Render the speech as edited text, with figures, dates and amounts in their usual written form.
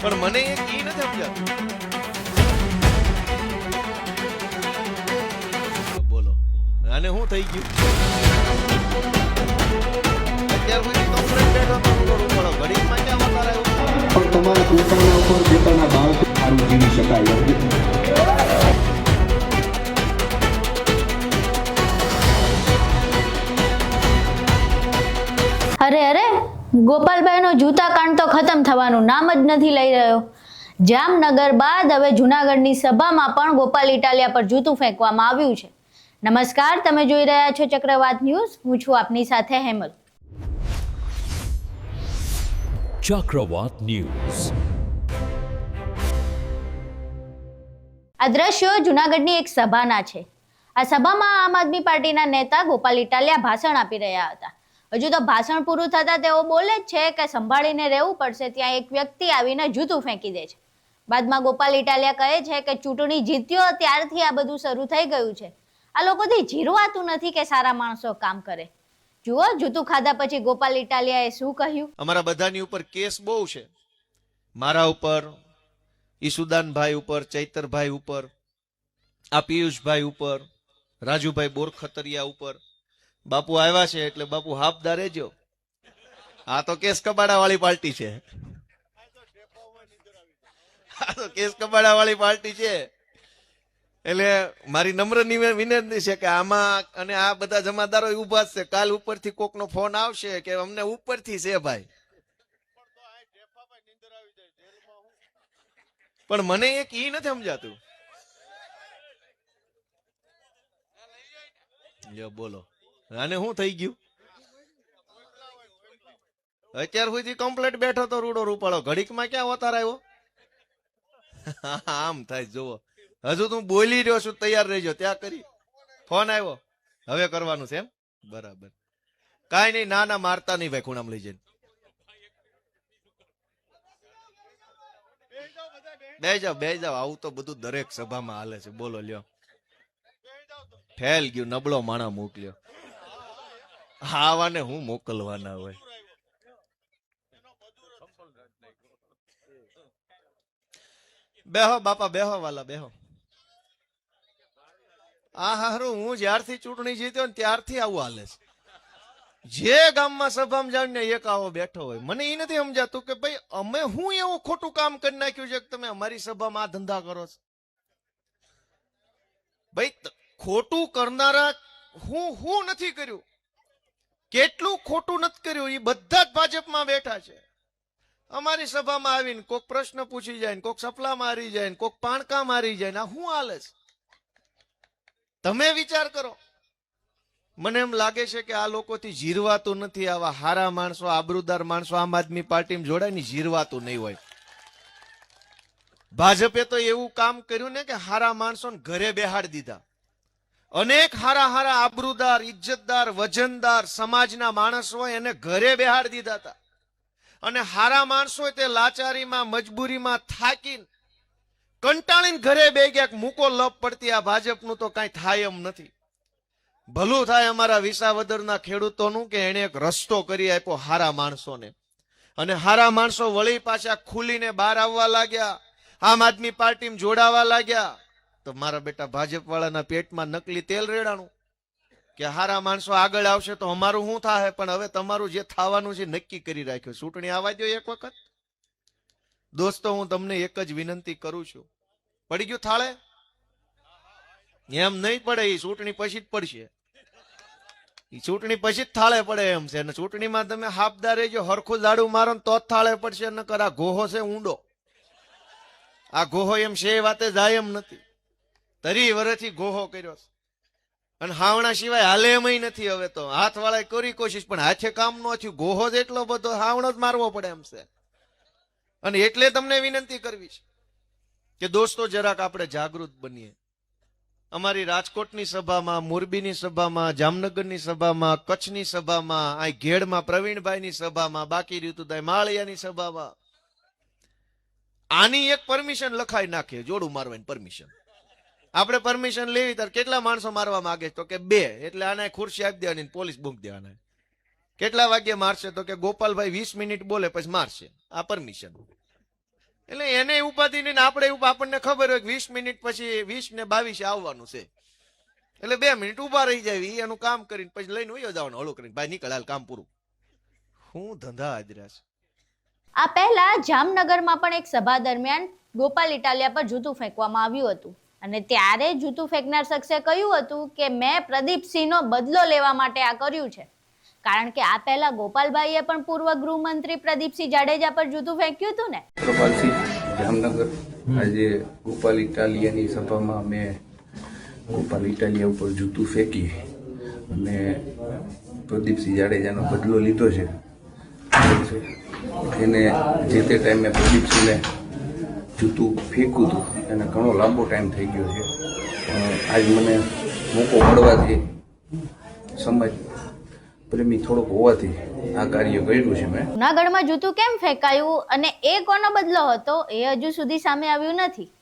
પણ મને એક ઈ નથી સમજાતું. બોલો આને શું થઈ ગયું? અત્યાર સુધી કોમ્પ્લેટ બેઠો તો પડો ઘડીમાં ક્યાં વતાર આવ્યો? પણ તમારા પોતાના ઉપર પોતાના બાળકો સારું જીવી શકાય એમ નથી. અરે ગોપાલભાઈનો જૂતા કાંડ તો ખતમ થવાનું નામ જ નથી લઈ રહ્યો. જામનગર બાદ હવે જૂનાગઢની સભામાં પણ ગોપાલ ઇટાલિયા પર જૂતું ફેંકવામાં આવ્યું છે. નમસ્કાર, તમે જોઈ રહ્યા છો ચક્રવાત ન્યૂઝ. હું છું આપની સાથે હેમલ. ચક્રવાત ન્યૂઝ. આ દ્રશ્યો જૂનાગઢની એક સભાના છે. આ સભામાં આમ આદમી પાર્ટીના નેતા ગોપાલ ઇટાલિયા ભાષણ આપી રહ્યા હતા. હજુ તો ભાષણ પૂરું થતા તેઓ બોલે જ છે કે સંભાળીને રહેવું પડશે. ત્યાં એક વ્યક્તિ આવીને જૂતું ફેંકી દે છે. બાદમાં ગોપાલ ઇટાલિયા કહે છે કે ચૂંટણી જીત્યો ત્યારથી આ બધું શરૂ થઈ ગયું છે. આ લોકોથી જીરવાતું નથી કે સારા માણસો કામ કરે. જુઓ જૂતું ખાધા પછી ગોપાલ ઇટાલિયાએ શું કહ્યું. અમારા બધાની ઉપર કેસ બહુ છે. મારા ઉપર, ઈસુદાનભાઈ ઉપર, ચૈતરભાઈ ઉપર, આ પિયુષભાઈ ઉપર, રાજુભાઈ બોરખતરિયા ઉપર. બાપુ આવ્યા છે એટલે બાપુ હાફદાર રહેજો. આ તો કેસ કબાડા વાળી પાર્ટી છે. આ તો કેસ કબાડા વાળી પાર્ટી છે. એટલે મારી નમ્ર વિનંતી છે કે આમાં અને આ બધા જમાદારો ઉભા છે. કાલ ઉપરથી કોકનો ફોન આવશે કે અમને ઉપરથી છે ભાઈ. પણ મને એક ઈ નથી સમજાતું. બોલો આને શું થઈ ગયું? અત્યાર સુધી કમ્પ્લેટ બેઠો તો રૂડો રૂપાળો ઘડીકમાં ક્યાં વતાર આવ્યો? આમ થાય જોવો. હજુ તું બોલી રહ્યો છું, તૈયાર રહેજો. ત્યાં કરી ફોન આવ્યો, હવે કરવાનું છે એમ? બરાબર, કાંઈ નહીં. ના મારતા નહીં ભાઈ, ખૂણામાં લઈ જઈને બે જાવ. આવું તો બધું દરેક સભામાં હાલે છે. બોલો લ્યો, ફેલ ગયું, નબળો માણા મોકલ્યો. આવાને હું મોકલવાના હોય? બેહો બાપા, બેહો વાલા, બેહો. આ હારું, હું જ્યારથી ચૂંટણી જીત્યો ને ત્યારથી આવું હાલે છે. જે ગામમાં સભામાં જાવ ને એક આવો બેઠો હોય. મને એ નથી સમજાતું કે ભાઈ અમે હું એવું ખોટું કામ કરી નાખ્યું છે કે તમે અમારી સભામાં આ ધંધા કરો છો? ભાઈ ખોટું કરનારા હું નથી કર્યું, કેટલું ખોટું નથી કર્યું, એ બધા જ ભાજપમાં બેઠા છે. અમારી સભામાં આવીને કોક પ્રશ્ન પૂછી જાય ને કોક સપલા મારી જાય ને કોક પાણકા મારી જાય ને આ શું હાલે છે? તમે વિચાર કરો. મને એમ લાગે છે કે આ લોકોથી જીરવાતું નથી. આવા હારા માણસો, આબરૂદાર માણસો આમ આદમી પાર્ટીમાં જોડાય ને જીરવાતું નહીં હોય. ભાજપે તો એવું કામ કર્યું ને કે હારા માણસોને ઘરે બેહાડી દીધા. અનેક હારા આબરૂદાર, ઇજ્જતદાર, વજનદાર સમાજના માણસ હોય એને ઘરે બેહાડી દીધા હતા. અને હારા માણસો તે લાચારીમાં, મજબૂરીમાં થાકીને કંટાળીને ઘરે બે ગયા. મૂકો લપ પડતી આ ભાજપનું તો કઈ થાય એમ નથી. ભલું થાય અમારા વિસાવદરના ખેડૂતોનું કે એને એક રસ્તો કરી આપ્યો હારા માણસોને. અને હારા માણસો વળી પાછા ખુલીને બહાર આવવા લાગ્યા, આમ આદમી પાર્ટીમાં જોડાવા લાગ્યા. તો મારા બેટા ભાજપ વાળાના પેટમાં નકલી તેલ રેડાણું કે હારા માણસો આગળ આવશે તો અમારું શું થાય. પણ હવે તમારું જે થવાનું છે નક્કી કરી રાખ્યું. ચૂંટણી આવવા દો એક વખત. દોસ્તો, હું તમને એક જ વિનંતી કરું છું. પડી ગયું થાળે? એમ નહીં પડે, એ ચૂંટણી પછી જ પડશે. એ ચૂંટણી પછી જ થાળે પડે એમ છે. અને ચૂંટણીમાં તમે હાફદાર રહેજો, હરખું ઝાડુ મારો તો જ થાળે પડશે. નકર આ ગોહો છે ઊંડો. આ ગોહો એમ છે વાતે જાય એમ નથી. 30 વર્ષથી ગોહો કર્યો છે અને હાવણા સિવાય હાલે એમ નથી. હવે તો હાથ વાળા કરી કોશિશ પણ હાથે કામ ન થયું. ગોહો જ એટલો બધો, હાવણો જ મારવો પડે એમ છે. અને એટલે તમને વિનંતી કરવી છે કે દોસ્તો જરાક આપણે જાગૃત બનીએ. અમારી રાજકોટની સભામાં, મોરબીની સભામાં, જામનગરની સભામાં, કચ્છની સભામાં, આ ઘેડમાં પ્રવીણભાઈની સભામાં, બાકી રહ્યું તો માળિયાની સભામાં આની એક પરમિશન લખાઈ નાખીએ, જોડું મારવાની પરમિશન. આપણે પરમિશન લેવી ત્યારે કેટલા માણસો મારવા માંગે તો કે 2. એટલે આને ખુરશી આપી દેવાની, પોલીસ બૂમ દેવાના. કેટલા વાગ્યે મારશે તો કે ગોપાલભાઈ 20 મિનિટ બોલે પછી મારશે. આ પરમિશન. એટલે એને ઉપાધિ નહીં ને આપણે આપણને ખબર હોય કે 20 મિનિટ પછી 20 ને 22 આવવાનું છે, એટલે 2 મિનિટ ઉભા રહી જાય, ઈ એનું કામ કરીને પછી લઈને ઉયો જવાનું હળું કરીને, ભાઈ નીકળ હાલ કામ પૂરું. હું ધંધા આદર્યા છે. આ પહેલા જામનગરમાં પણ એક સભા દરમિયાન ગોપાલ ઇટાલિયા પર જૂતું ફેંકવામાં આવ્યું હતું અને ત્યારે જૂતું ફેંકનાર શખ્સે કહ્યું હતું કે મેં પ્રદીપસિંહનો બદલો લેવા માટે આ કર્યું છે, કારણ કે આ પહેલા ગોપાલભાઈએ પણ પૂર્વ ગૃહમંત્રી પ્રદીપસિંહ જાડેજા પર જૂતું ફેંક્યું હતું ને. પ્રભાલસિંહ જામનગર. આજે ગોપાલ ઇટાલિયાની સભામાં મેં ગોપાલ ઇટાલિયા ઉપર જૂતું ફેંકી અને પ્રદીપસિંહ જાડેજાનો બદલો લીધો છે. એને જે તે ટાઈમે પ્રદીપસિંહને જૂતું ફેંક્યું હતું એને ઘણો લાંબો ટાઈમ થઈ ગયો છે, પણ આજ મને મોકો મળવાથી સમાજ પ્રેમી થોડોક હોવાથી આ કાર્ય કર્યું છે મેં. જૂનાગઢમાં જૂતું કેમ ફેંકાયું અને એ કોનો બદલો હતો એ હજુ સુધી સામે આવ્યું નથી.